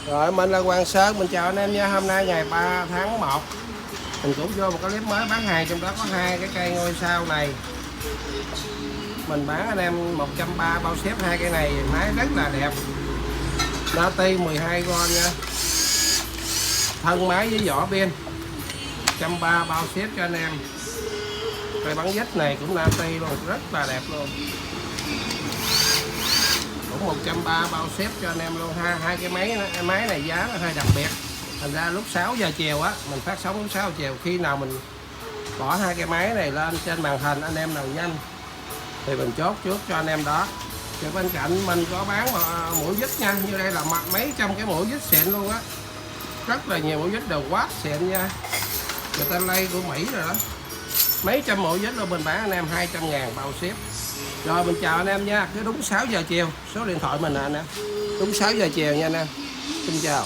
Rồi mình là Hoàng Sơn, mình chào anh em nha. Hôm nay ngày 3 tháng 1 mình cũng vô một cái clip mới bán hàng, trong đó có hai cái cây ngôi sao này. Mình bán anh em 130 bao xếp hai cây này, máy rất là đẹp. Nati 12V nha. Thân máy với vỏ pin. 130 bao xếp cho anh em. Cây bắn dít này cũng Nati luôn, rất là đẹp luôn. Cũng 130 bao xếp cho anh em luôn ha. Hai cái máy này giá là hơi đặc biệt. Thành ra lúc 6 giờ chiều á, mình phát sóng lúc 6 giờ chiều, khi nào mình bỏ hai cái máy này lên trên màn hình, anh em nào nhanh thì mình chốt trước cho anh em đó. Thì bên cạnh mình có bán mũi vít nha, như đây là mấy trăm cái mũi vít xịn luôn á, rất là nhiều mũi vít đều quá xịn nha, người ta lay của Mỹ rồi đó, mấy trăm mũi vít luôn. Mình bán anh em 200.000 bao ship. Rồi mình chào anh em nha, cứ đúng 6 giờ chiều, số điện thoại mình nè anh em, đúng 6 giờ chiều nha anh em. Xin chào.